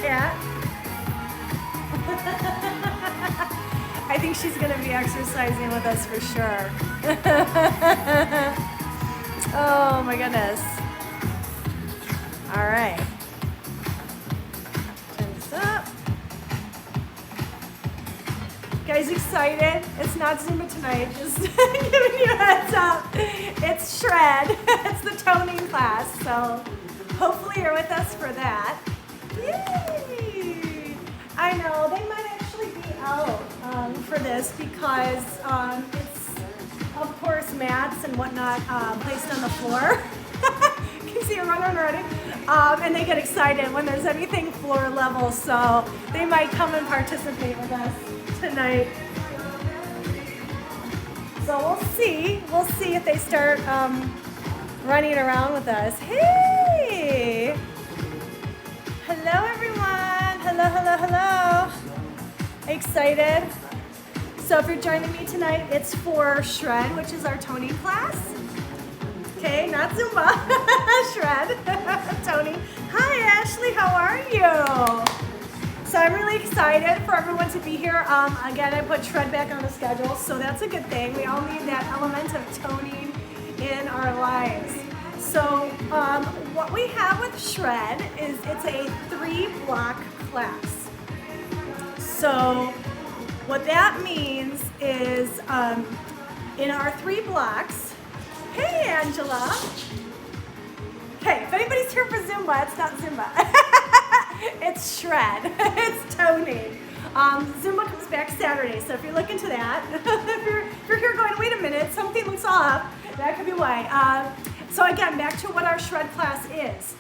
cat. I think she's gonna be exercising with us for sure. Oh my goodness. All right. Turn this up. Guys, excited? It's not Zumba tonight, just giving you a heads up. It's shred. It's the toning class, so hopefully you're with us for that. Yay! I know, they might actually be out for this because it's, of course, mats and whatnot placed on the floor. You can see it running already. And they get excited when there's anything floor level, so they might come and participate with us tonight. So we'll see if they start running around with us. Hey! Hello everyone! Hello. Excited? So if you're joining me tonight, it's for shred, which is our toning class. Okay, not Zumba, shred, toning. Hi Ashley, how are you? So I'm really excited for everyone to be here. Again, I put shred back on the schedule, so that's a good thing. We all need that element of toning in our lives. So what we have with shred is it's a 3-block class. So what that means is in our 3 blocks, hey Angela. Okay, if anybody's here for Zumba, it's not Zumba. It's shred. It's toning. Zumba comes back Saturday, so if you're looking to that, if you're here going, wait a minute, something looks off, that could be why. So again, back to what our shred class is.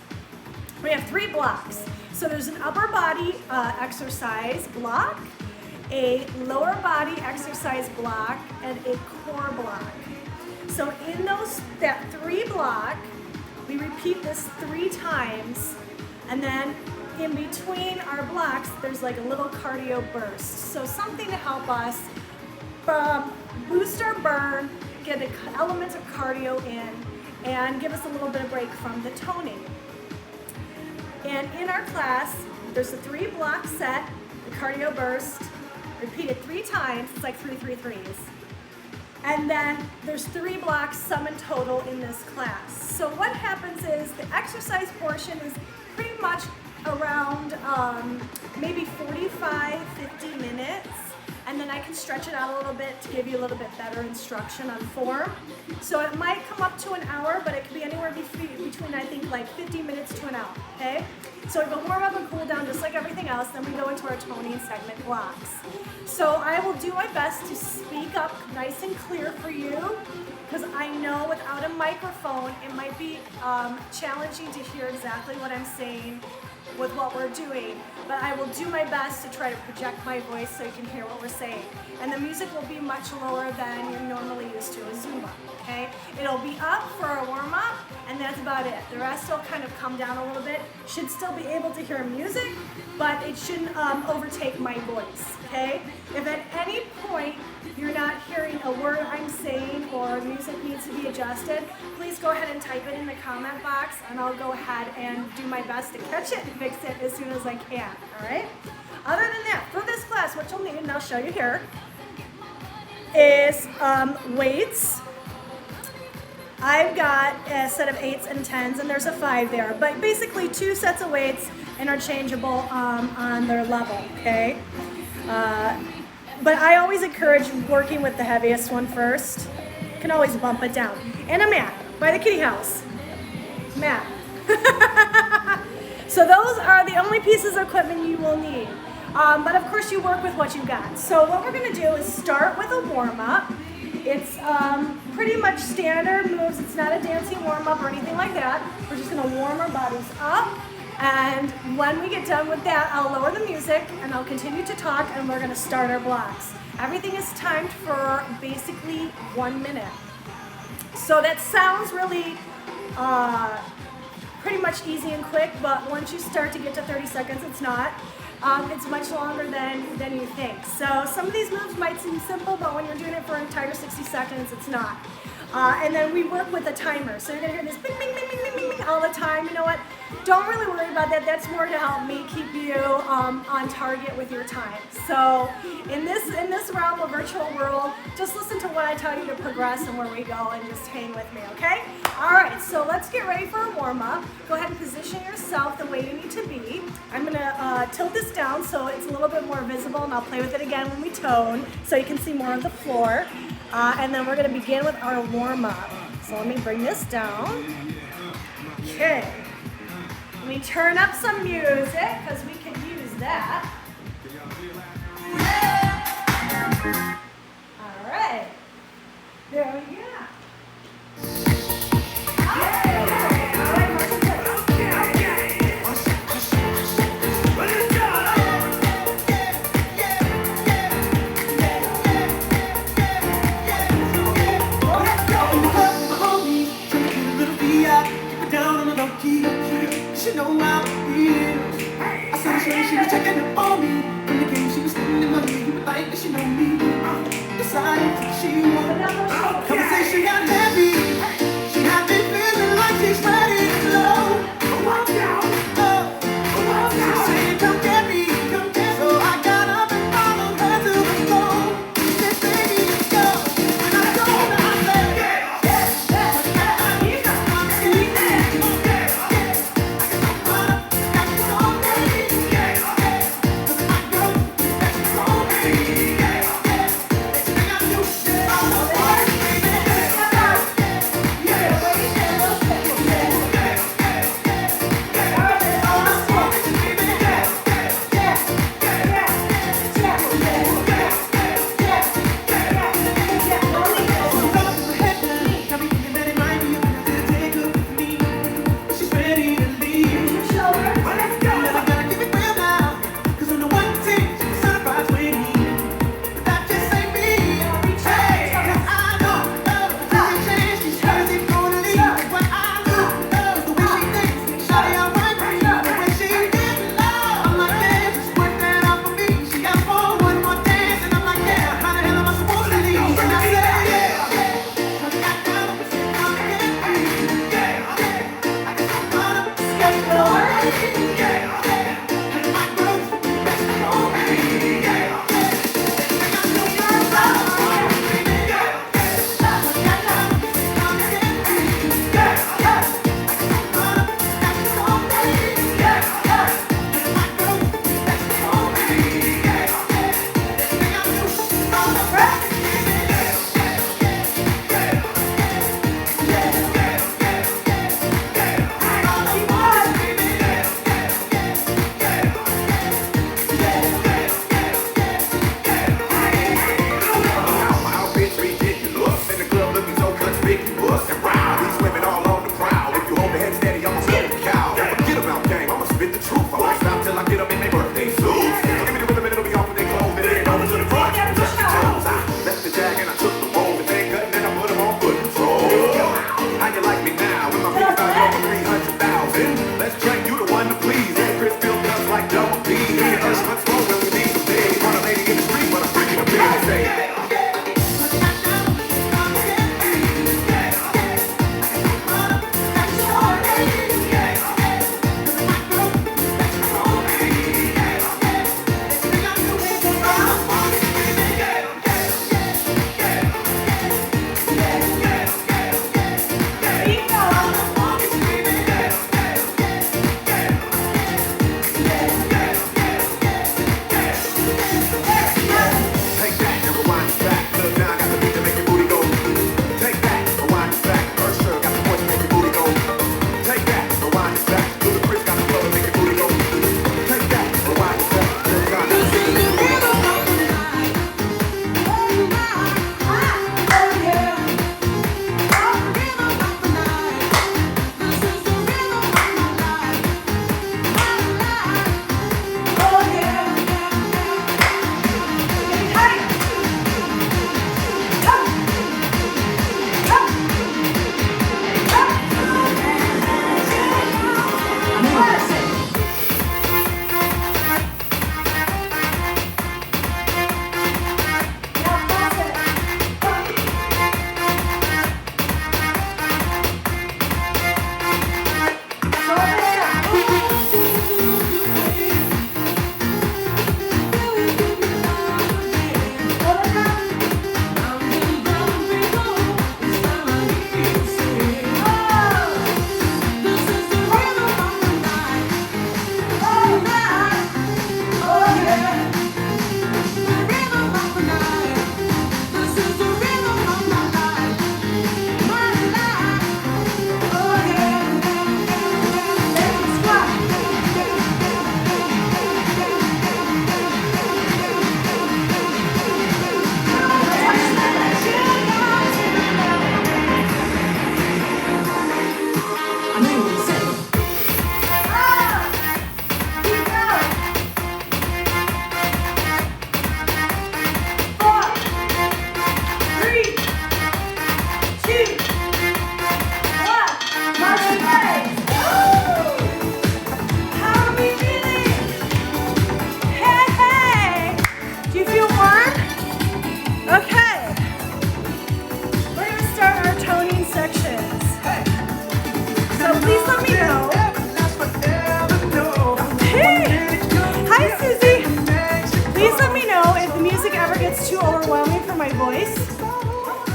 We have 3 blocks. So there's an upper body exercise block, a lower body exercise block, and a core block. So in that 3 block, we repeat this 3 times, and then in between our blocks, there's like a little cardio burst. So something to help us boost our burn, get an element of cardio in, and give us a little bit of break from the toning. And in our class, there's a 3-block set, the cardio burst, repeated 3 times, it's like 3 3 3s. And then there's 3 blocks sum and total in this class. So what happens is the exercise portion is pretty much around maybe 45, 50 minutes. And then I can stretch it out a little bit to give you a little bit better instruction on form. So it might come up to an hour, but it could be anywhere between I think like 50 minutes to an hour, okay? So we go warm up and cool down just like everything else, then we go into our toning segment blocks. So I will do my best to speak up nice and clear for you, because I know without a microphone, it might be challenging to hear exactly what I'm saying with what we're doing, but I will do my best to try to project my voice so you can hear what we're saying. And the music will be much lower than you're normally used to with Zumba, okay? It'll be up for a warm-up, and that's about it. The rest will kind of come down a little bit. Should still be able to hear music, but it shouldn't overtake my voice, okay? If at any point you're not hearing a word I'm saying or music needs to be adjusted, please go ahead and type it in the comment box, and I'll go ahead and do my best to catch it and fix it as soon as I can, all right? Other than that, for this class, what you'll need, and I'll show you here, is weights. I've got a set of 8s and 10s, and there's a 5 there, but basically 2 sets of weights interchangeable on their level, okay? But I always encourage working with the heaviest one first. You can always bump it down. And a mat by the kitty house. Mat. So those are the only pieces of equipment you will need. But of course you work with what you got. So what we're gonna do is start with a warm-up. It's pretty much standard moves. It's not a dancing warm-up or anything like that. We're just gonna warm our bodies up. And when we get done with that, I'll lower the music and I'll continue to talk, and we're gonna start our blocks. Everything is timed for basically 1 minute. So that sounds really pretty much easy and quick, but once you start to get to 30 seconds, it's not. It's much longer than you think. So some of these moves might seem simple, but when you're doing it for an entire 60 seconds, it's not. And then we work with a timer. So you're gonna hear this bing, bing, bing, bing, bing, bing, bing all the time. You know what? Don't really worry about that. That's more to help me keep you on target with your time. So in this realm of virtual world, just listen to what I tell you to progress and where we go, and just hang with me, okay? All right, so let's get ready for a warm-up. Go ahead and position yourself the way you need to be. I'm gonna tilt this down so it's a little bit more visible, and I'll play with it again when we tone so you can see more of the floor. And then we're gonna begin with our warm-up. So let me bring this down. Okay. Let me turn up some music, because we can use that. All right. There we go. She know how it feels. I saw she was checking up on me. In the game, she was spending money. You would think that she know me. Decided that she won't. Conversation got heavy. She had me feeling like she's ready to blow. She said, come get me, come get me. So I got up and followed her to the floor. She said, baby, let's go. And I told her, I said,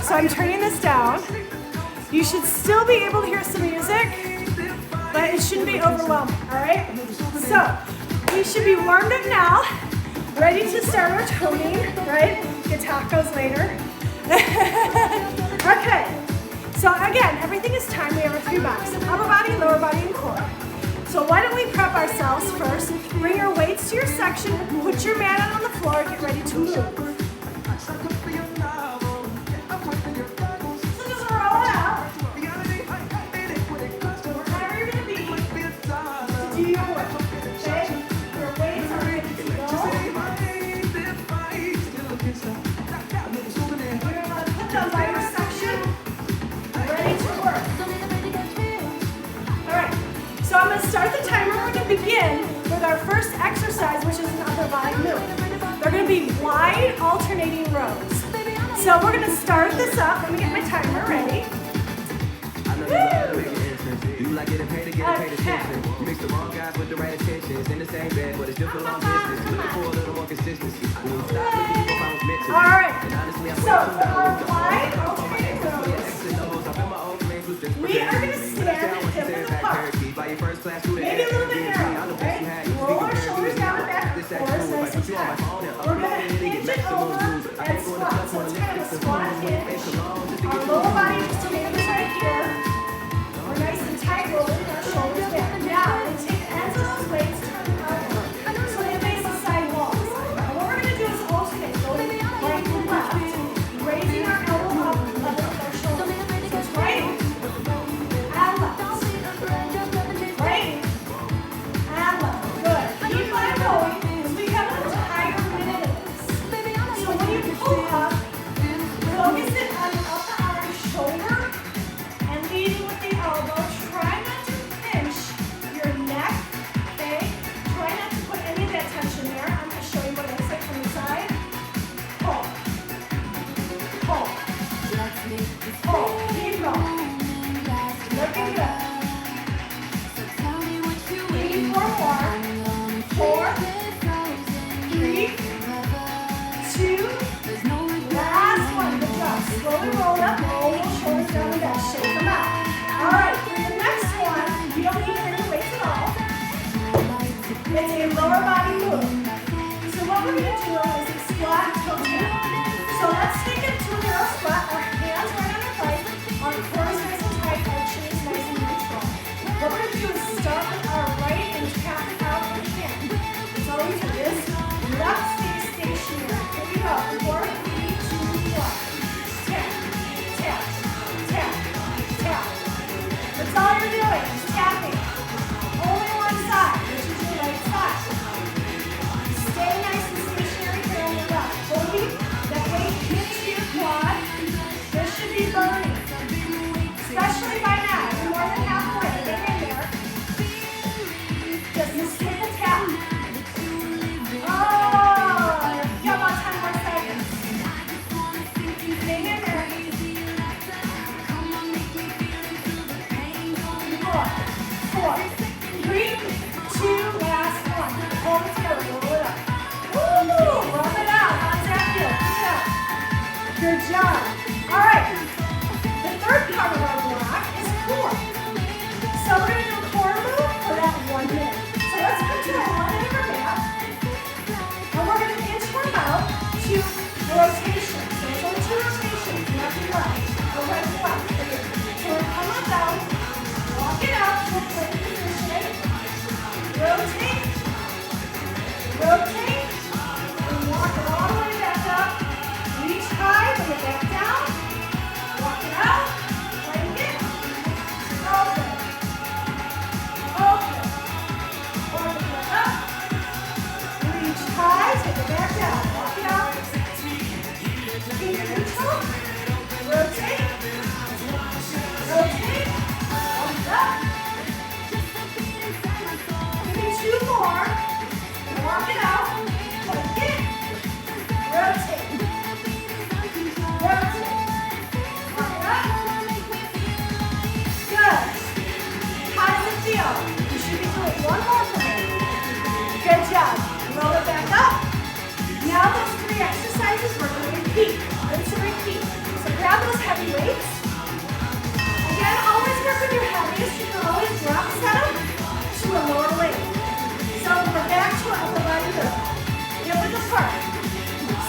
so I'm turning this down. You should still be able to hear some music, but it shouldn't be overwhelming, all right? So we should be warmed up now, ready to start our toning, right? Get tacos later. Okay, so again, everything is timed. We have our 3 boxes, upper body, lower body, and core. So why don't we prep ourselves first? Bring your weights to your section, put your mat out on the floor, get ready to move. So just roll it out. Wherever you're going to be, do your work, okay? Your weights are ready to go. You're going to put them by your section, ready to work. All right, so I'm going to start the timer. We're going to begin with our first exercise, which is an upper body move. They're going to be wide alternating rows. So we're going to start this up. Let me get my timer ready. Alright, so for our wide alternating rows, we are going to stand hips apart. Maybe a little bit narrow, right? Roll our shoulders down and back, core is nice and tight. We're going to hinge it over and squat. So it's kind of a squat hinge. Our lower body just stays right here. We're nice and tight, rolling our shoulders back. Now, we take the ends of those weights, turn them outward. So they face the side walls. And what we're going to do is alternate, going right to left, raising our elbow up, level up our shoulder. So it's right and left. Right and left. Good. Keep on going because we have an entire minute of this. So when you pull up, focus it on the upper arm, shoulder, and leading with the elbow. Try not to pinch your neck, okay? Try not to put any of that tension there. I'm going to show you what it looks like from the side. Pull. Pull. Pull. Keep going. Looking good. Maybe 4 more. 4, 3, 2, last one. Good job. Slowly roll up. Roll those shoulders down and back. Shake them out. All right, for your next one, you don't need any weights at all. It's a lower body move. So what we're going to do is a squat toe tap. So let's take it to a narrow squat. Our hands right on our thighs. Our core is nice and tight. Our chin is nice and neutral. What we're going to do is start with our right and tap it out with the hand. So all you do is left stay stationary. Here we go. 4, 3, 2, 1. Tap, tap, tap, tap. That's all you're doing, is tapping. Only one side, which is your right side. Stay nice and stationary here on your left. Boogie, that weight hits your quad. This should be burning. Especially by now. You're more than halfway. Get in there. Just a simple tap. Oh, you got about 10 more seconds. Hang in there. 4, 3, 2, last one. Hold it together, roll it up. Woo! Rub it out. How's that feel? Good job. All right. The third part of our block is core. So we're going to do a core move for that 1 minute. So let's put to our 1 minute of our mat. And we're going to inchworm out to rotation. So there's only 2 rotations, left and right. Or right and left. So we're going to come on down. Walk it out to a plank position. Rotate. Rotate. And walk it all the way back up. Reach high, bring it back down. Walk it out. Plank it. Open. Open. Open it up. Reach high, take it back down. Walk it out. weight. Again, always work with your heaviest. You can always drop set them to a lower weight. So we're back to our upper body curl. Hip width apart.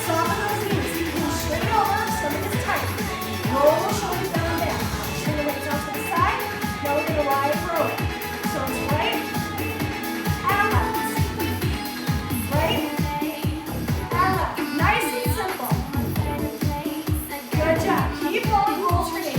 Soften those knees. You can straight over, stomach is tight. Roll the shoulders down and back. Turn the weights out to the side. Now we're going to lie through it. So it's right and left. Right and left. Nice and simple. Good job. Keep rolling, roll straight.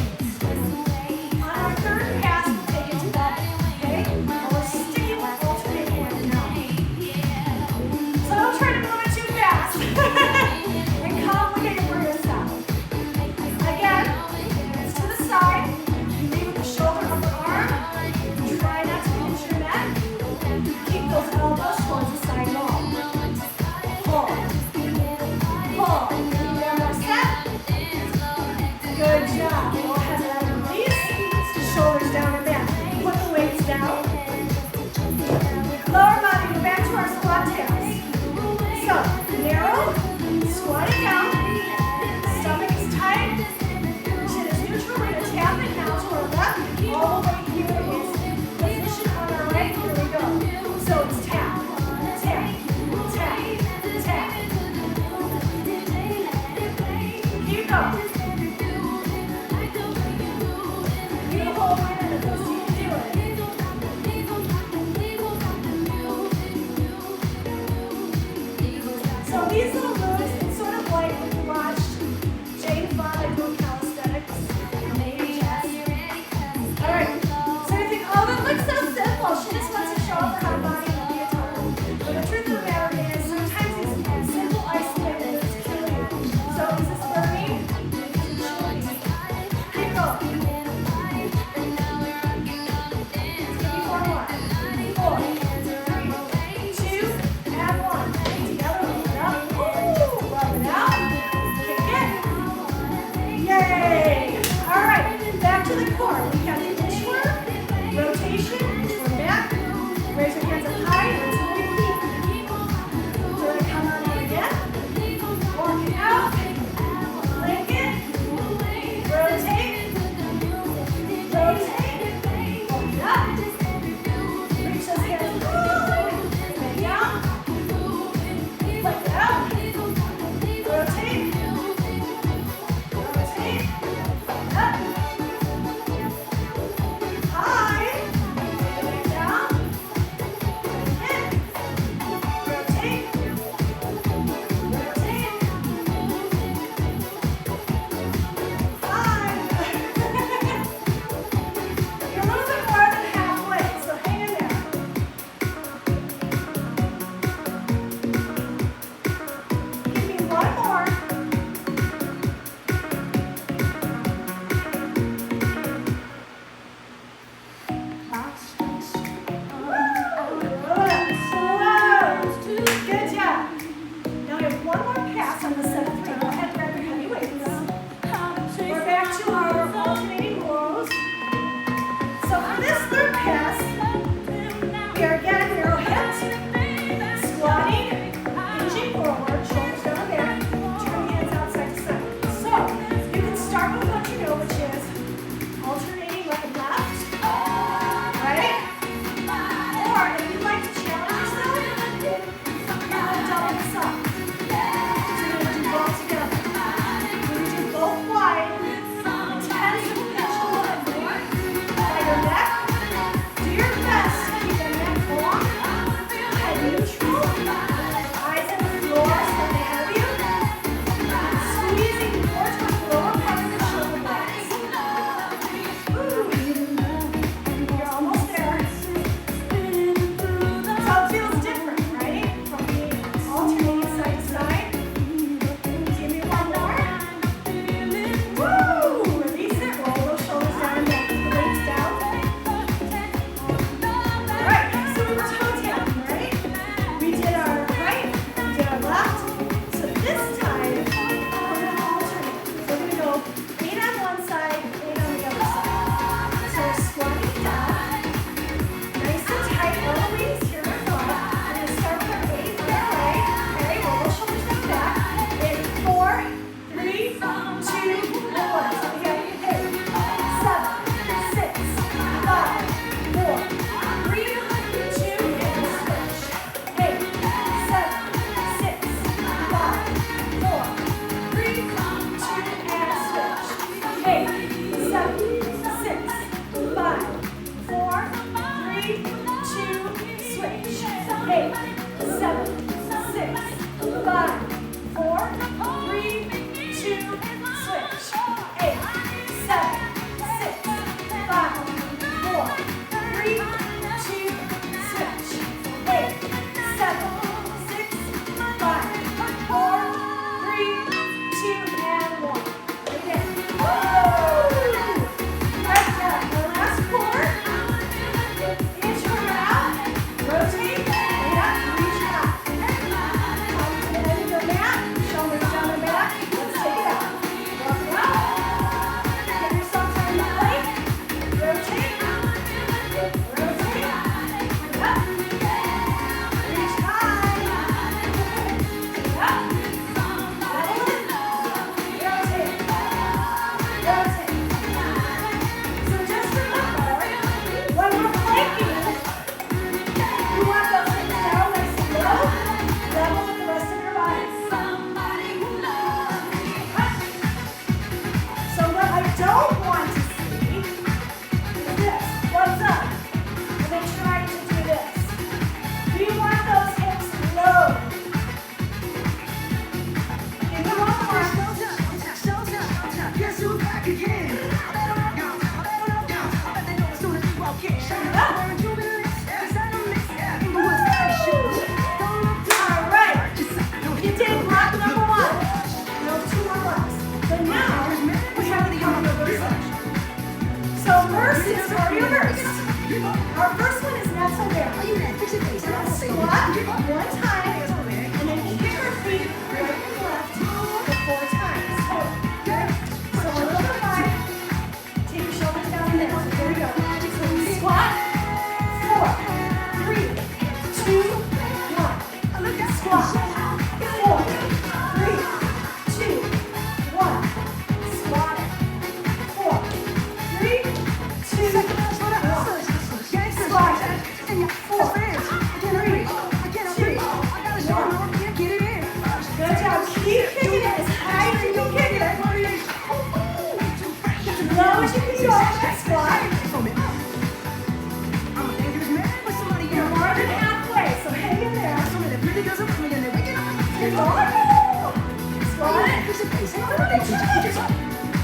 Squat it.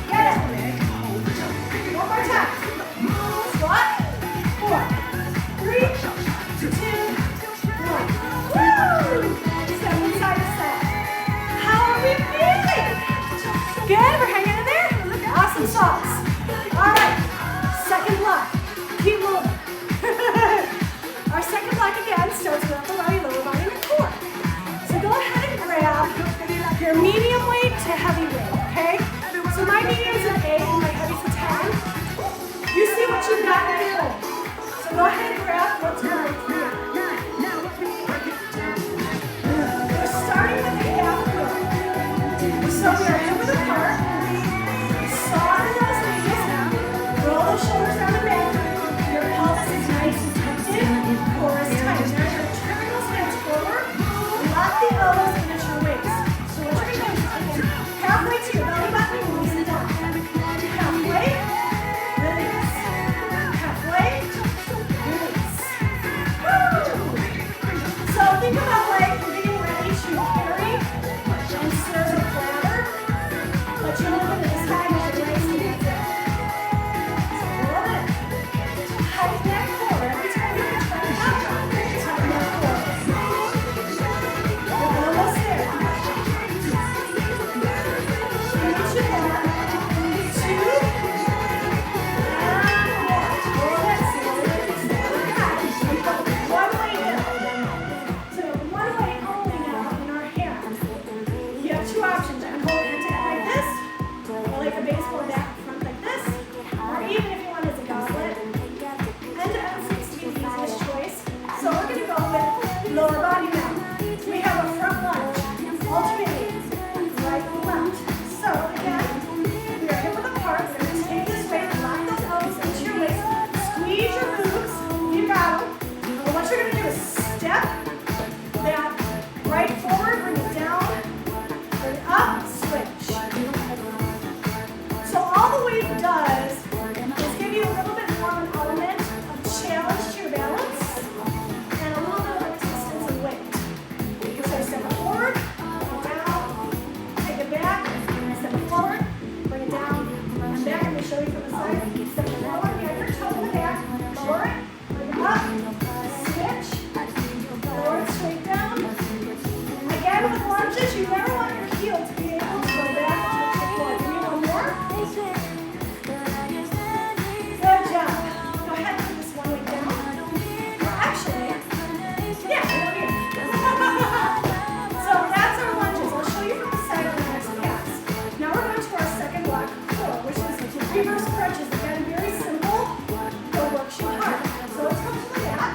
Get it. One more time. Squat. 4, 3, 2, 1. Woo! Step inside the set. How are we feeling? Good. We're hanging in there. Awesome sauce. All right. Second block. Keep moving. Our second block again starts with upper body, lower body, and core. So go ahead and grab your medium weight to heavy weight, okay? So my medium is an 8 and my heavy's a 10. You see what you've got in your hole. So go ahead and grab what's right here. We're starting with a half row. So we are hip width apart. Soften those knees. Roll those shoulders down the back. Your pelvis is nice and tucked in. Core is tight. Now you're going to turn those hands forward. Lock the elbows into your waist. So what you're going to do is take it halfway to your belly button and release it down. Halfway, release. Halfway, release. Woo! So think about like you're getting ready to carry and serve a platter, but you're moving to the side with your legs and that's it. So roll it. Tighten that core. Every time you reach back up, tighten that core. We're almost there. Reach it back. 2, and 1. Roll it. Slowly. One way down. So one way only now in our hands. You have 2 options. You can hold it like this, or like a baseball bat front like this, or even if you want it as a goblet. End-to-end seems to be the easiest choice. So we're going to go with lower body now. We have a front lunge, alternating right and left. So again, we are hip width apart. We're going to take this weight, lock those elbows into your waist, squeeze your glutes. You got them. And what you're going to do is step that right forward, bring it down, bring it up, switch. So all the weight does is give you a little bit more of an element of challenge to your balance and a little bit of resistance and weight. So step it forward, bring it down, take it back, step it forward, bring it down, and back. I'm going to show you from the side. Step it forward, you have your toe in the back, lower it, bring it up, switch, lower it straight down. Again, with lunges, you never want your heel to be able to go back to the floor. Give me one more. Good job. Go ahead and put this one leg down. Well, actually, yeah, over here. So that's our lunges. I'll show you from the side on the next pass. Now we're going to our second block core, which is reverse crunches. Again, very simple, but works you hard. So let's come to the mat.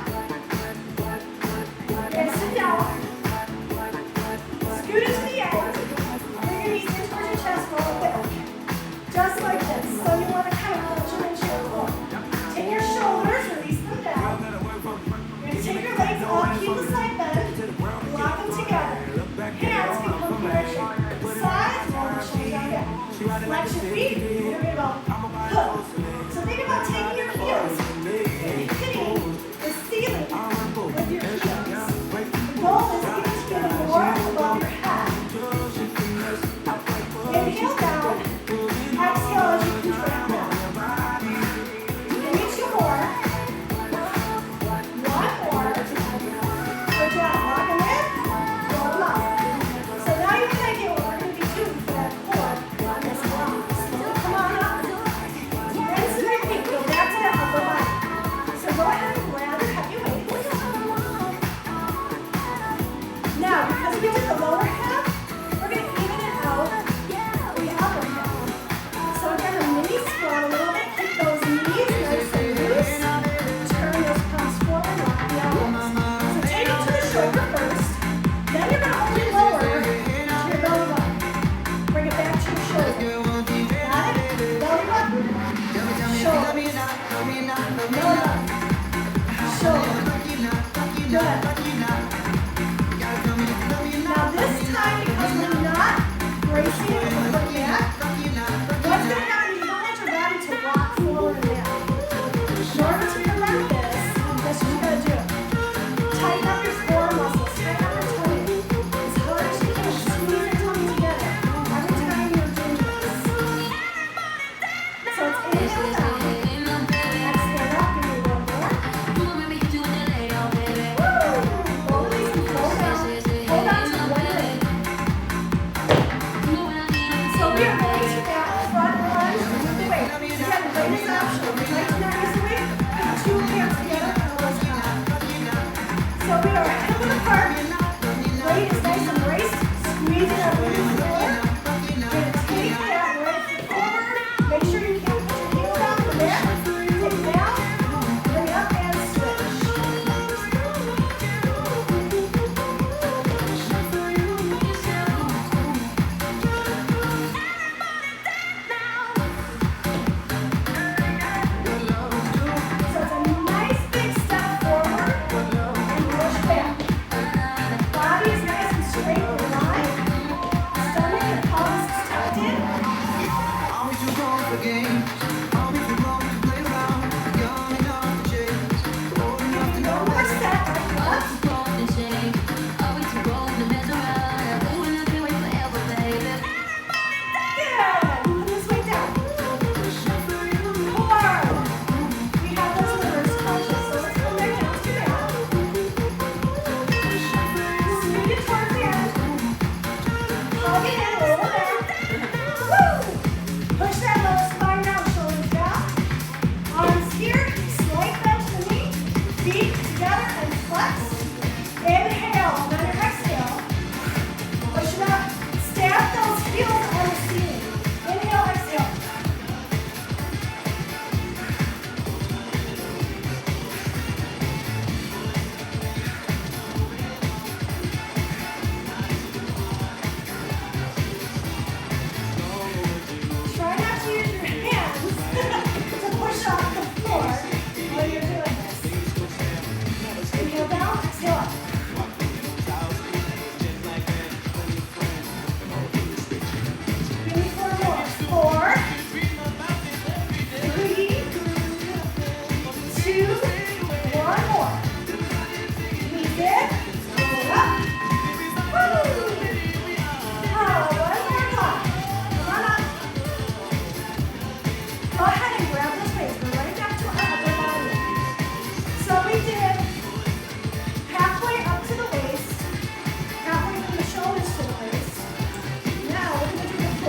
And sit down. Scoot it to the end. Bring your knees in towards your chest, roll it back. Just like this. So you want to kind of punch them into your core. Take your shoulders, release them down. You're going to take your legs up, keep the side bend, lock them together. Hands can come here, sides, roll the shoulders down back. Flex your feet, you're going to go hook. So think about taking your heels and hitting the ceiling with your heels. The goal is to get more above your head. Inhale down, exhale as you contract down. Give me 2 more. 1 more. Good job. Lock them in, roll them up. So now you're thinking what we're going to be doing for that core on this block. So come on up. Rinse and repeat. Go back to that upper body. So go ahead and grab your heavy weights. Now, because we did the lower half, we're going to even it out with the upper half. So again, a mini squat a little bit. Keep those knees nice and loose. Turn those palms forward, lock the elbows. So take it to the shoulder first. Then you're going to only lower to your belly button. Bring it back to your shoulder. Got it? Belly button. Shoulder. Belly button. Shoulder. Good. Now this time, because we're not bracing it with the back, what's going to happen is you don't want your body to rock forward and down. In order to prevent this, that's what you got to do. Tighten up your core muscles, tighten up your tummy. As hard as you can,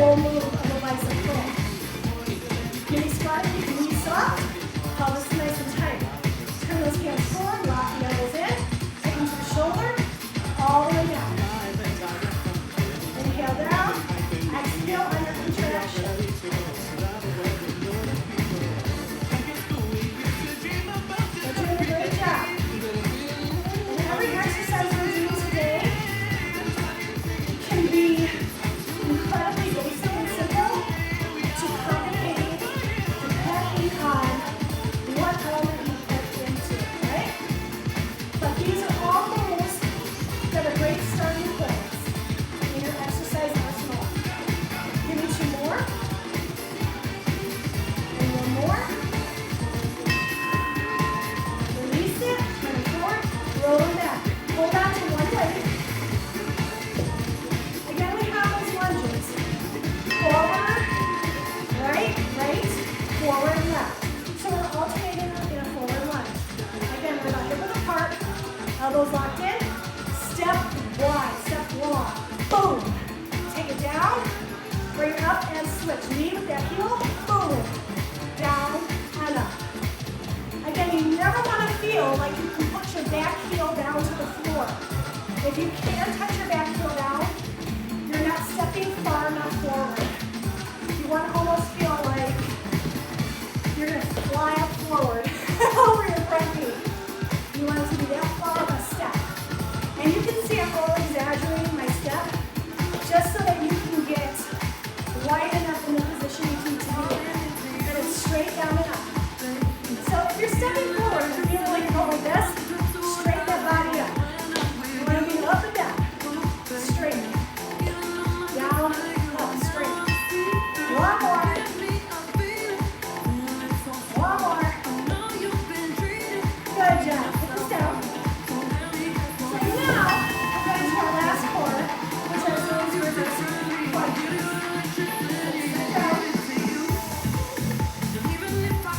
full move of a bicep curl. Knee squat, knee soft, pelvis nice and tight. Turn those hands forward, lock the elbows in, take them to the shoulder, all the way down. Inhale down, exhale under contraction. You're doing a great job. And every exercise we're doing today can be incredibly basic and simple to complicated depending on what element you put into it, right? But these are all moves that are great starting points in your exercise arsenal. Give me 2 more. And 1 more. Release it, turn it forward, roll it back. Hold on to one leg. Again, we have those lunges. Forward, right, forward, left. So we're alternating in a forward lunge. Again, we're not hip width apart, elbows locked in, step wide, step long, boom. Take it down, bring it up and switch. Knee with that heel, boom, down and up. Again, you never want to feel like you can put your back heel down to the floor. If you can't touch your back heel down, you're not stepping far enough forward. You want to almost feel like you're going to fly up forward over your front knee. You want it to be that far of a step. And you can see I'm over-exaggerating my step just so that you can get wide enough in the position you need to be in. And it's straight down and up. So if you're stepping forward, you're feeling like you're going like this, straighten that body up. You want to be up and down. Straight. Down, up, straight. One more. One more. Good job. Put this down. So now, we're going to our last core, which are those reverse lunges. Sit down.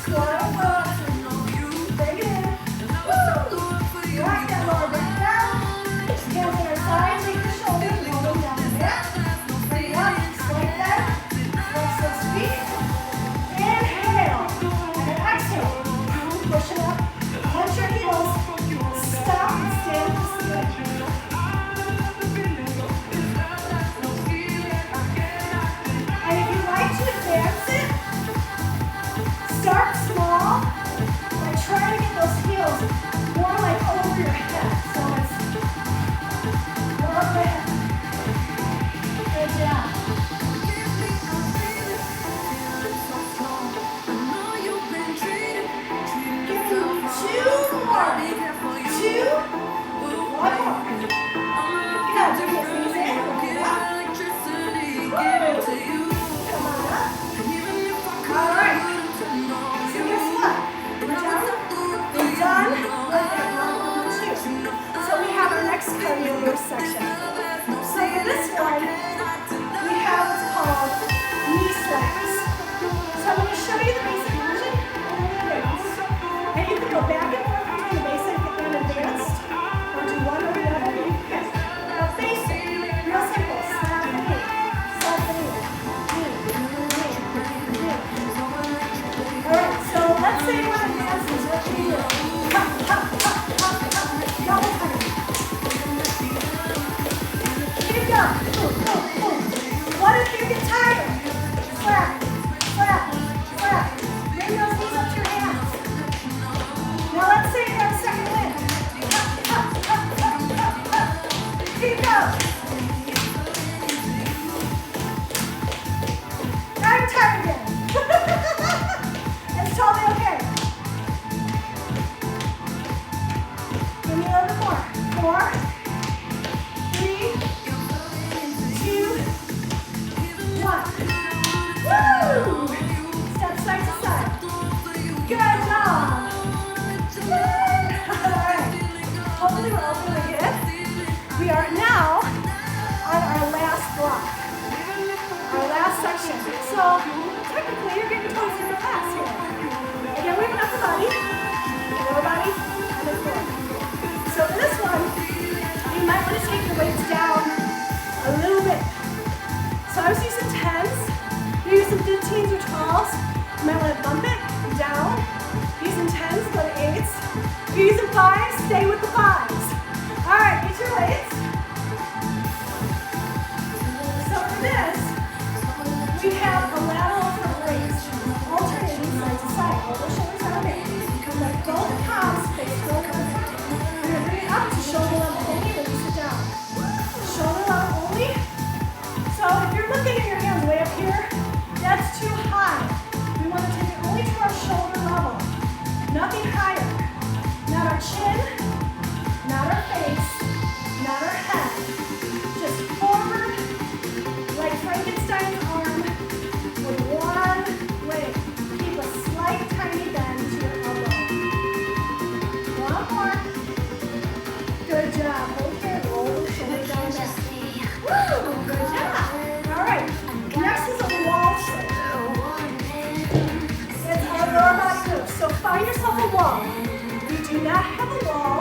Squat up. Bring it in. Woo! Rock that lower back down. Hands on our side. Take the shoulders. Roll them down the back. Bring it up. Just like that. Flex those feet. Inhale. And then exhale. Push it up. Punch your heels. Stop and stand for split. And if you'd like to advance it, start small by trying to get those heels more like over your head. So it's more overhead. Good job. Give me 2 more. 2. 1 more. Good. Bring your knees in. Bring it up. Woo. Come on up. All right. So guess what? We're done. We're done with that round 2. So we have our next cardio move section. So for this one, we have what's called knee slaps. So I'm going to show you the basic version and then the advanced. And you can go back and forth between the basic and advanced, or do one or the other. You can pick. But basic, real simple. Slap the knee. Slap the knee. Knee. All right, so let's say you want to advance this. What can you do? Hop, hop, hop, hop, hop. Double time. Keep going. Boom, boom, boom. What if you get tired? Slap, slap, slap. Bring those knees up to your hands. Now let's say you have a second wind. Hop, hop, hop, hop, hop, hop. Keep going. Now you're tired again. It's totally okay. Give me a little bit more. 4, 3, 2, 1. Woo! Step side to side. Good job. All right. Hopefully we're all doing good. We are now on our last block. Our last section. So technically you're getting close to the class here. Again, we have an upper body, lower body, and then core. So for this one, you might want to take your weights down a little bit. So I was using 10s. stay with the fives. All right, get your weights. So for this, we have a lateral front raise, alternating side to side. Hold the shoulders out of it. Let both calves face forward. We're going to bring it up to shoulder level only, then you sit down. Shoulder level only. So if you're looking at your hands way up here, that's too high. We want to take it only to our shoulder level. Nothing higher. Not our chin, not our face, not our head. Just forward, like Frankenstein's arm, with one leg. Keep a slight tiny bend to your elbow. One more. Good job. Hold here, roll the shoulder down back. Woo! Good job. All right. Next is a wall sit. It's our lower body move. So find yourself a wall. If you do not have a wall,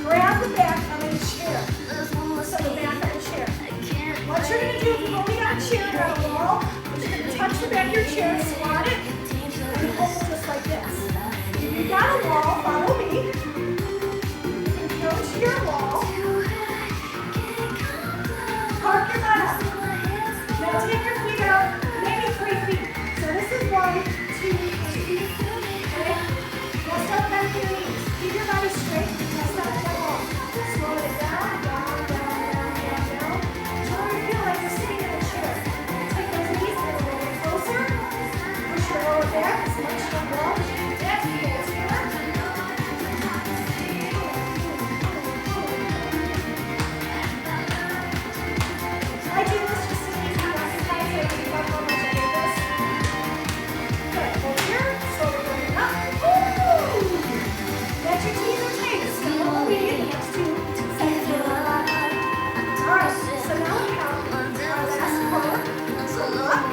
grab the back of a chair. So the back of a chair. What you're going to do if you've only got a chair or a wall, is you're going to touch the back of your chair, squat it, and hold it just like this. If you've got a wall, follow me. You can go to your wall. Park your butt up. Now take your feet out, maybe 3 feet. So this is 1, 2, 3. Okay? Now start bending your knees. Keep your body straight. Now start that wall. Slow it down, down, down, down, down, down. Until you feel like you're sitting in a chair. Take those knees a little bit closer. Push your lower back as much as you want. That's the old tailor. I do this just so you can recognize it and think about how much I do this. Good. Hold here. Slowly going up. Woo! Let your teeth rotate. Step on the lead. Next 2 seconds for the body. Alright, so now we have our last core. So up.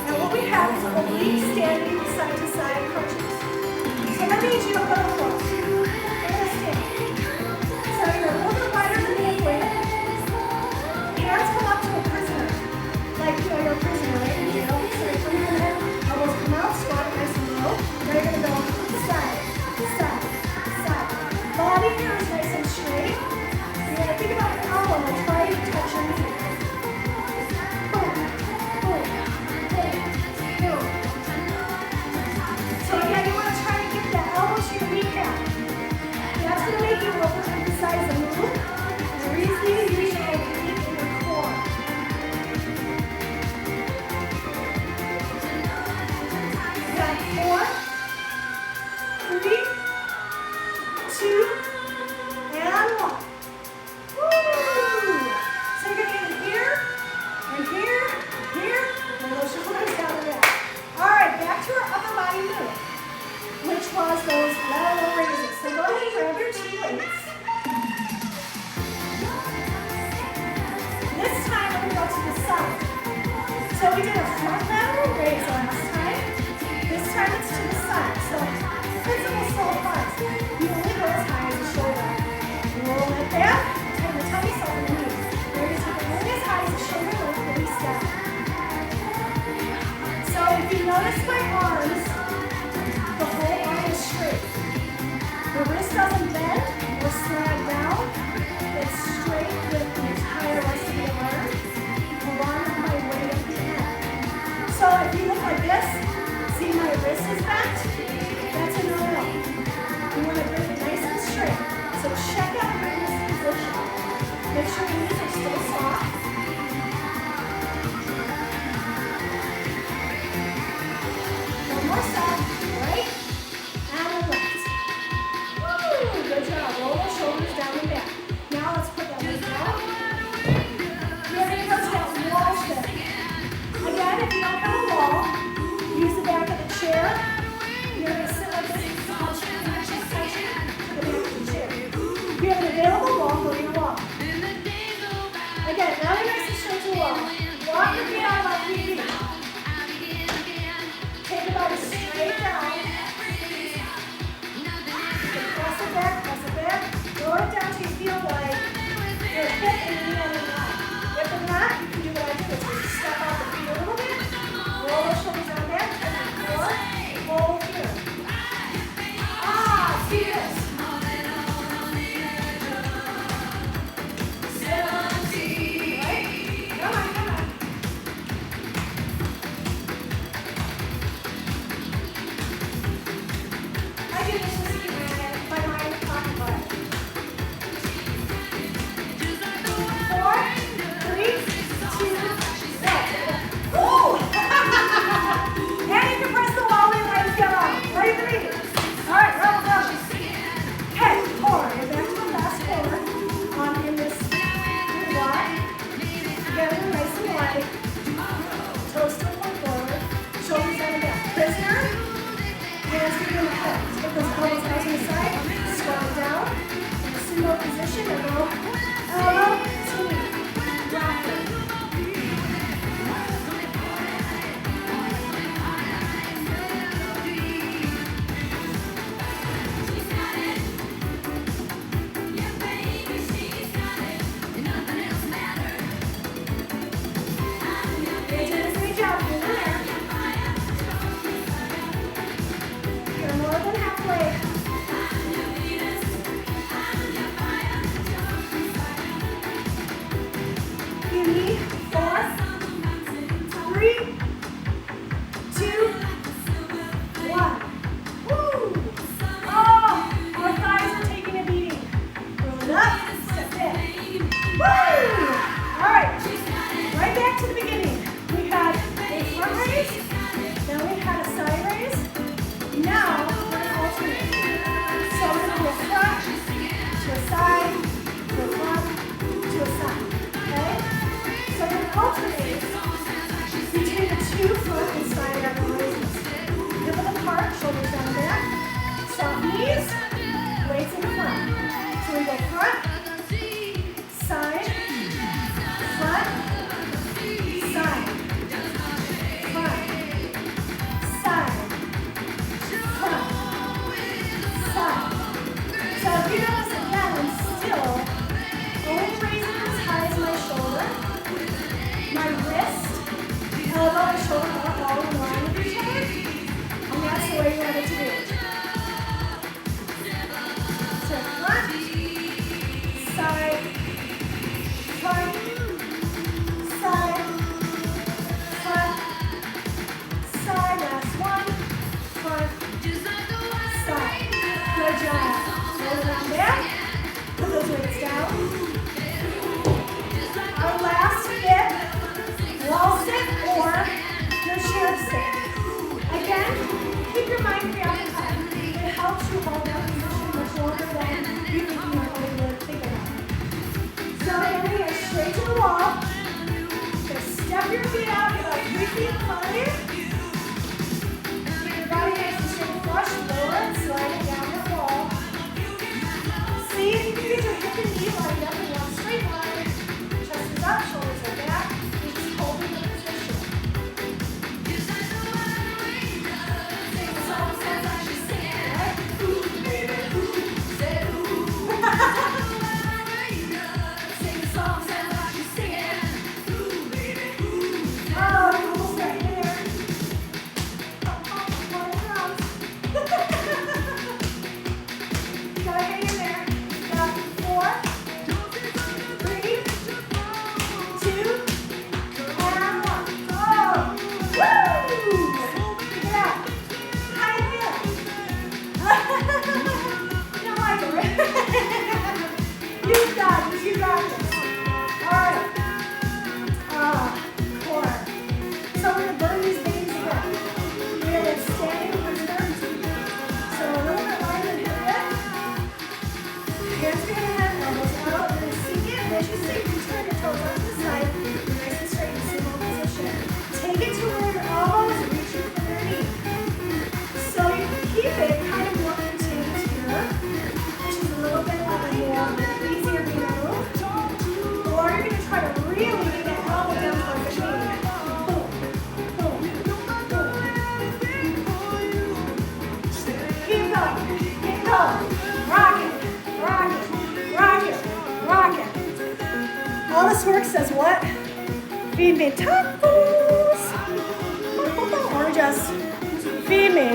And what we have is oblique standing side to side crunches. So that means you don't go to the floor. You're going to stand. So you're a little bit wider than the equator. Hands come up to a prisoner. Like, you're a prisoner, right? So you're putting your head, elbows come out, squat nice and low. Now you're going to go side, side, side. Body here is nice and straight. You're going to think about your elbow and try to touch your knee. Boom, boom, boom, boom. So again, you want to try to get that elbow to your kneecap. That's going to make you overemphasize the move. The reason you use your oblique in your core. Got 4, 3, 2, and 1. Woo! So you're going to get here, and here, here, and those shoulders down the back. All right, back to our upper body move, which was those lateral raises. So go ahead and grab your 2 weights. This time we're going to go to the side. So we did a front lateral raise last time. This time it's to the side. So principle still applies. You only go as high as the shoulder. Roll it back, turn the tummy side and knees. We're going to take it only as high as the shoulder length, release down. So if you notice my arms, the whole arm is straight. The wrist doesn't bend or slide down. It's straight with the entire rest of the arm, along with my weight at the end. So if you look like this, see my wrist is bent? That's a no-no. You want to bring it nice and straight. So check out your wrist position. Make sure your knees are still soft. One more set, right and left. Woo! Good job. Roll those shoulders down and back. Now let's put that weight down. You're going to go to that wall sit. Again, if you don't have a wall, use the back of the chair. You're going to sit like this, touch to the back of the chair. If you have an available wall, go to your wall. Again, now you're nice and straight to the wall. Walk your feet out about 3 feet. Take the body straight down. Press it back, lower it down till you feel like your hip and knee on the line. If not, you can do what I did, which is step out the feet a little bit, roll those shoulders down back, touch the floor, hold here. See this. side, to a front, to a side. Okay? So we're going to alternate between the two front and side exercises. Hip width apart, shoulders down and back. Soft knees, weights in the front. So we go front, side, front, side, front, side, front, side. So if you notice again, I'm still only raising as high as my shoulder. My wrist, elbow, and shoulder are all in line with each other. And that's the way you want it to be. So front, side, front, side, front, side. Last one, front, side. Good job. Roll around there. Put those weights down. Our last hit, wall sit or your chair sit. Again, keep your mind preoccupied. It helps you hold that position much longer than you think you might want to think about. So again, we are straight to the wall. Just step your feet out about 3 feet in front of you. Keep your body nice and straight and flush. Lower and slide it down the wall. See if you can get your hip and knee lined up in one straight line. Chest is up, shoulders are back. You're just holding the position. Sing the song sounds like she's singing, right? Ooh, baby, ooh, say ooh. Sing the song sounds like she's singing. Ooh, baby, ooh. Oh, you're almost right there. More drums. You gotta hang in there. Got 4, 3, 2, and 1. Go! Woo! Get out. How you feel? You don't like it, right? You got this. You got this. All right. Core. So we're gonna burn these babies again. We're gonna standing prisoner. So a little bit wider than hip width. Hands behind the head, elbows out. We're gonna sink it, and as you sink, you turn your toes out to the side. Nice and straight in single position. Take it to where your elbow is reaching for your knee. So you can keep it kind of more contained here, which is a little bit of a more easier to move. Or you're gonna try to really get that elbow down towards the knee. Boom, boom, boom. Keep going, keep going. Rock it, rock it, rock it, rock it. All this work says what? Feed me tacos. Or just feed me.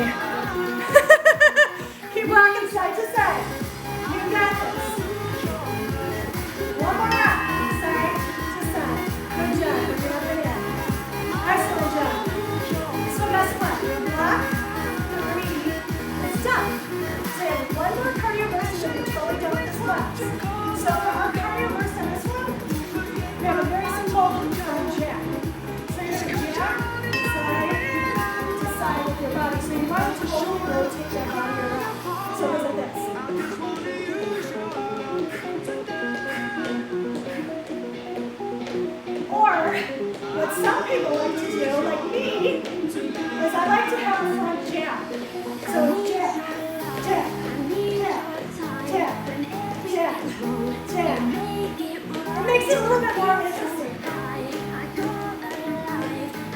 Keep rocking side to side. You got this. One more rock. Side to side. Good job. Put your other hand. Excellent job. So guess what? Your block, 3, it's done. So you have one more cardio burst and you're totally done with this left. So for our cardio burst on this one, we have a very simple front jack. So you're going to jack side to side with your body. So you want to only rotate that body around. So it goes like this. Or what some people like to do, like me, is I like to have a front jab. So jab, jab, jab, jab, jab, jab. It makes it a little bit more interesting.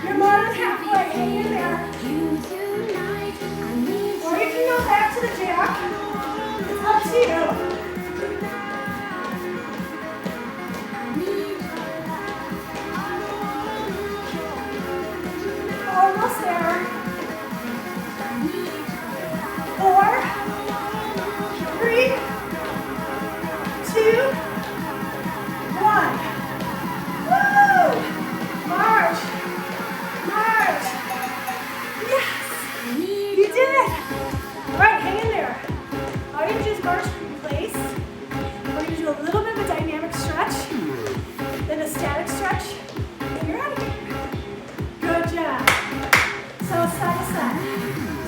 You're more than halfway. Hang in there. Or you can go back to the jab. It's up to you. Almost there. 4, 3, 2, 1. Woo! March. March. Yes. You did it. All right, hang in there. All you do is march in place. We're going to do a little bit of a dynamic stretch, then a static stretch, and you're out of here. Good job. So side to side.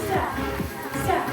Step, step.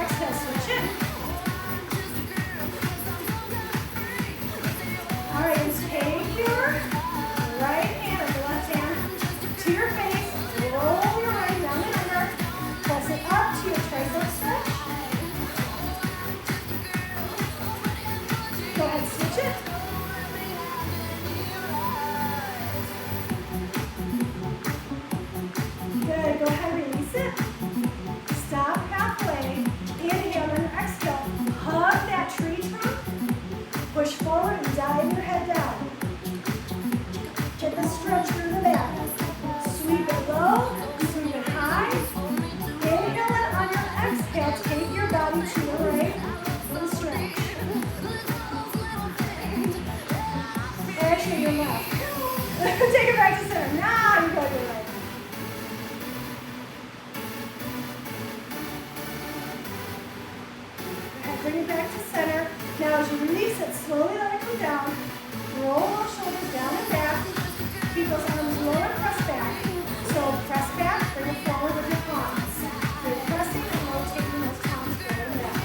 Exhale, switch it. All right, and take your right hand or the left hand to your face. Roll your right down and under. Press it up to your tricep stretch. Go ahead, switch it. Good, go ahead, release it. Stop halfway. Inhale and exhale. Hug that tree trunk. Push forward and dive your head down. Get the stretch through the back. Sweep it low, sweep it high. Inhale and on your exhale, take your body to the right and stretch. Actually, your left. Take it back to center. Now you go to your right. Bring it back to center. Now as you release it, slowly let it come down. Roll those shoulders down and back. Keep those arms low and press back. So press back, bring it forward with your palms. So you're pressing and rotating those palms forward and back.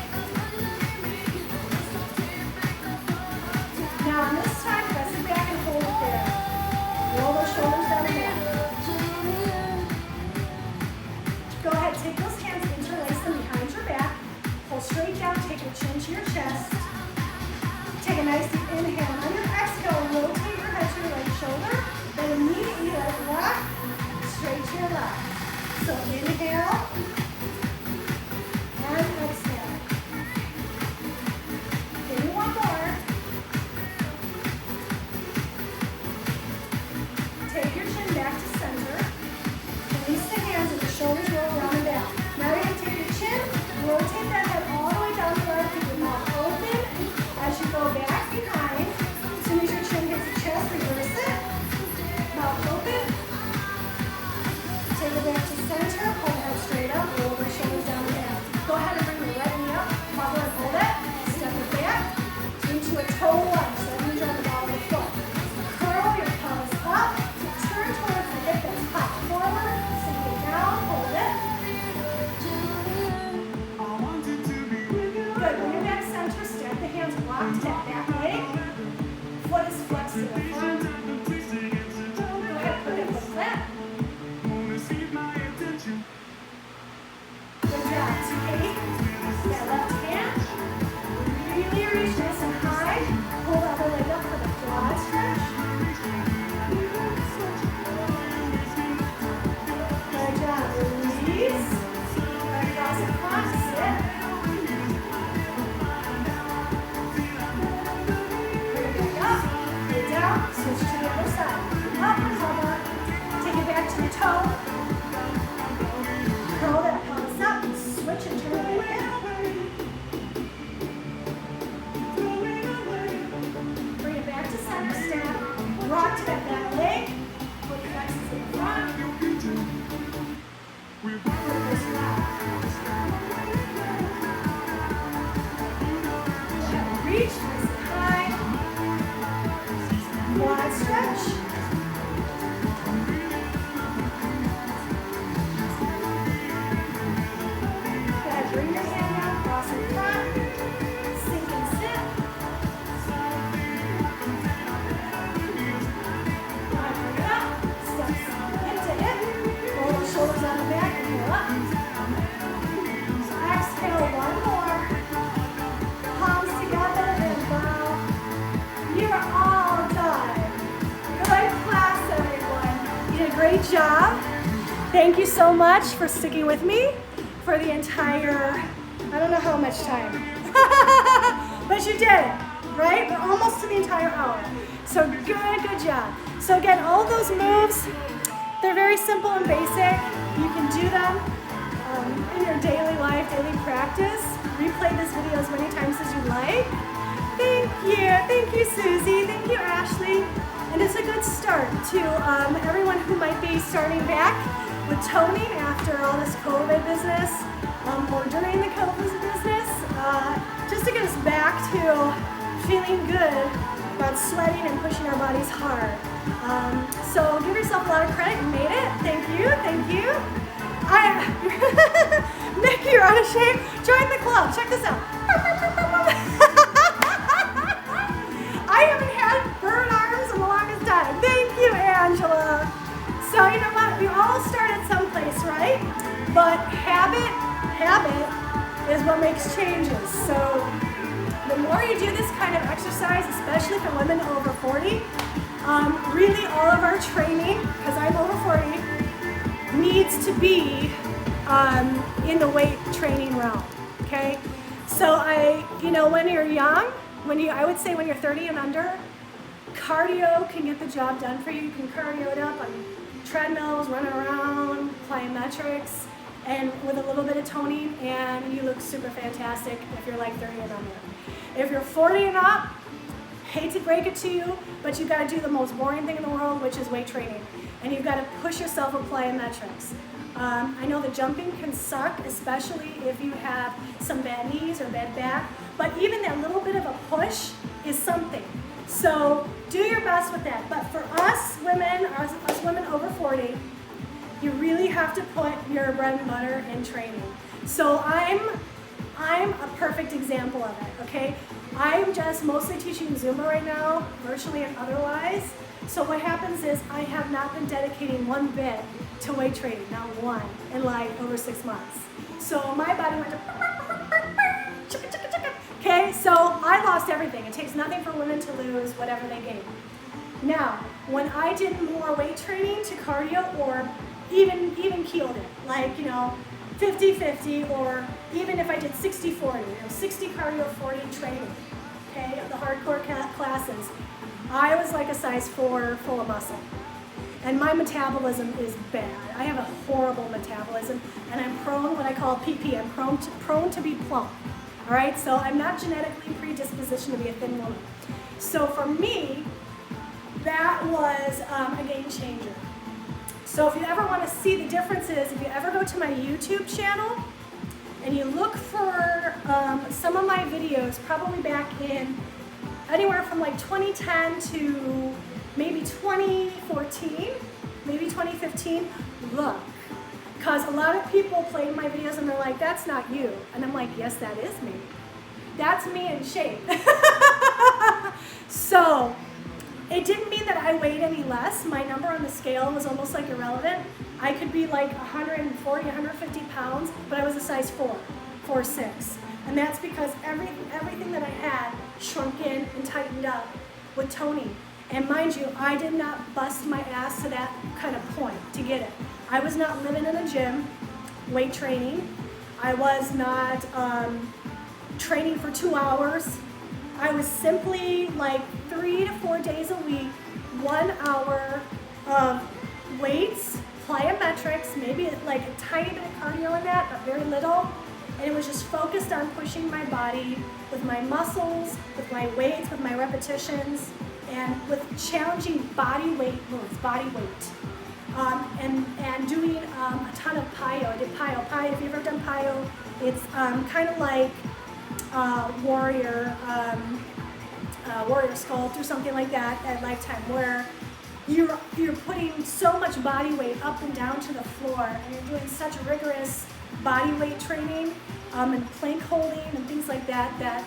Now this time, press it back and hold it there. Roll those shoulders down and back. Go ahead, take those hands, interlace them behind your back. Pull straight down, take your chin to your chest. Take a nice deep inhale. On your exhale, rotate your head to your right shoulder. Then immediately let it rock straight to your left. So inhale and exhale. Give me one more. Take your chin back to center. Release the hands and the shoulders roll around and back. Now you're going to take your chin, rotate that head all the way down to the right, keep your mouth open as you go back behind. As soon as your chin hits the chest, reverse it. Mouth open. Take it back to center, pull the head straight up, roll the shoulders down and down. Go ahead and bring your right knee up, hover and hold it, step it back into a toe lunge. So that means you're on the ball of the foot. Curl your pelvis up, turn towards the hip that's hop forward, sink it down, hold it. Good, bring it back center, step the hands locked that back leg. Foot is flexed to the front. Go ahead, put it flat. Good job. Take that left hand. Really reach nice and high. Pull the other leg up for the quad stretch. Good job. Release. Across the front. Sit. Bring it back up. Get down. Switch to the other side. Up and hover. Take it back to the toe. Curl that pelvis up, switch and turn it again. Bring it back to center, step, rock to that back leg, foot flexes in the front. Foot goes flat. Reach, nice and high. Quad stretch. Bring your hand down, cross in front, sink and sit. Bring it up, steps hip to hip, roll the shoulders on the back and pull up. Exhale, one more. Palms together and bow. You're all done. Good class, everyone. You did a great job. Thank you so much for sticking with me for the entire, I don't know how much time, but you did it, right? We're almost to the entire hour. So good job. So again, all of those moves, they're very simple and basic. You can do them in your daily life, daily practice. Replay this video as many times as you like. Thank you Susie, thank you Ashley. And it's a good start to everyone who might be starting back with toning after all this COVID business, or during the COVID business, just to get us back to feeling good about sweating and pushing our bodies hard. So give yourself a lot of credit, you made it. Thank you. Nick, you're out of shape. Join the club. Check this out. I haven't had burn arms in the longest time. Thank you, Angela. So you know what? We all start at someplace, right? But habit is what makes changes. So the more you do this kind of exercise, especially for women over 40, really all of our training, because I'm over 40, needs to be in the weight training realm, okay? So when you're young, I would say when you're 30 and under, cardio can get the job done for you. You can cardio it up on treadmills, running around, plyometrics, and with a little bit of toning, and you look super fantastic if you're like 30 and under. If you're 40 and up, hate to break it to you, but you've got to do the most boring thing in the world, which is weight training. And you've got to push yourself with plyometrics. I know that jumping can suck, especially if you have some bad knees or bad back, but even that little bit of a push is something. So do your best with that. But for us women over 40, you really have to put your bread and butter in training. So I'm a perfect example of it, okay? I'm just mostly teaching Zumba right now, virtually and otherwise. So what happens is I have not been dedicating one bit to weight training, not one, in like over 6 months. So my body went to okay, so I lost everything. It takes nothing for women to lose whatever they gain. Now, when I did more weight training to cardio, or even keeled it, like 50-50, or even if I did 60-40, 60 cardio, 40 training, okay, the hardcore classes, I was like a size 4 full of muscle. And my metabolism is bad. I have a horrible metabolism, and I'm prone, what I call PP, I'm prone to be plump. All right, so I'm not genetically predispositioned to be a thin woman. So for me, that was a game changer. So if you ever want to see the differences, if you ever go to my YouTube channel and you look for some of my videos, probably back in anywhere from like 2010 to maybe 2014, maybe 2015, look. Because a lot of people play my videos and they're like, that's not you. And I'm like, yes, that is me. That's me in shape. So it didn't mean that I weighed any less. My number on the scale was almost like irrelevant. I could be like 140, 150 pounds, but I was a size 4'6". And that's because everything that I had shrunk in and tightened up with toning. And mind you, I did not bust my ass to that kind of point to get it. I was not living in a gym, weight training. I was not training for 2 hours. I was simply like 3 to 4 days a week, 1 hour of weights, plyometrics, maybe like a tiny bit of cardio in that, but very little. And it was just focused on pushing my body with my muscles, with my weights, with my repetitions, and with challenging body weight moves, body weight. And doing a ton of plyo. I did plyo. If you've ever done plyo, it's kind of like warrior sculpt or something like that at Lifetime, where you're putting so much body weight up and down to the floor, and you're doing such rigorous body weight training and plank holding and things like that, that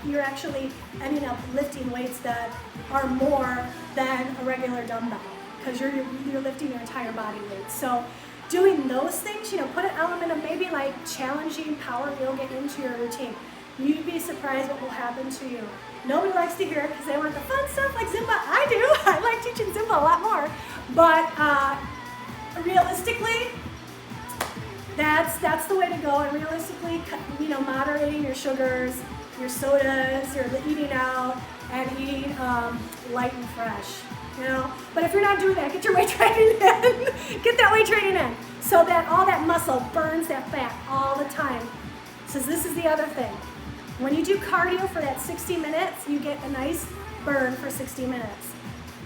you're actually ending up lifting weights that are more than a regular dumbbell, because you're lifting your entire body weight. So doing those things, put an element of maybe like challenging power yoga into your routine. You'd be surprised what will happen to you. Nobody likes to hear it because they want the fun stuff like Zumba. I do. I like teaching Zumba a lot more. But realistically, that's the way to go. And realistically, moderating your sugars, your sodas, your eating out, and eating light and fresh. But if you're not doing that, get your weight training in. Get that weight training in, so that all that muscle burns that fat all the time. So this is the other thing. When you do cardio for that 60 minutes, you get a nice burn for 60 minutes.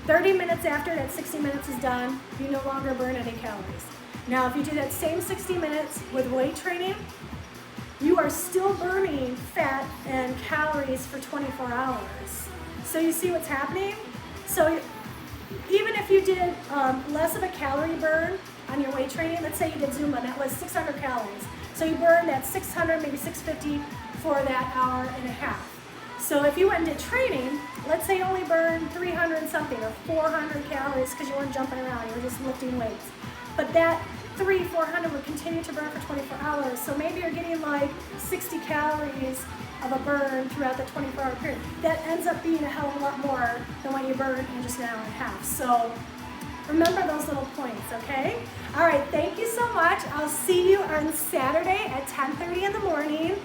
30 minutes after that 60 minutes is done, you no longer burn any calories. Now, if you do that same 60 minutes with weight training, you are still burning fat and calories for 24 hours. So you see what's happening? So even if you did less of a calorie burn on your weight training, let's say you did Zumba and that was 600 calories. So you burn that 600, maybe 650 for that hour and a half. So if you went and did training, let's say you only burned 300 and something or 400 calories because you weren't jumping around, you were just lifting weights. But that 400 would continue to burn for 24 hours. So maybe you're getting like 60 calories of a burn throughout the 24-hour period. That ends up being a hell of a lot more than what you burn in just an hour and a half. So remember those little points, okay? All right, thank you so much. I'll see you on Saturday at 10:30 in the morning.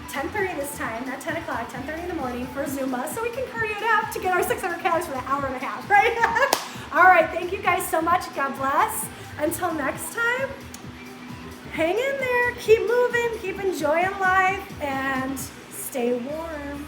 10:30 this time, not 10 o'clock, 10:30 in the morning for Zumba, so we can cardio it up to get our 600 calories for the hour and a half, right? All right, thank you guys so much. God bless. Until next time, hang in there, keep moving, keep enjoying life, and stay warm.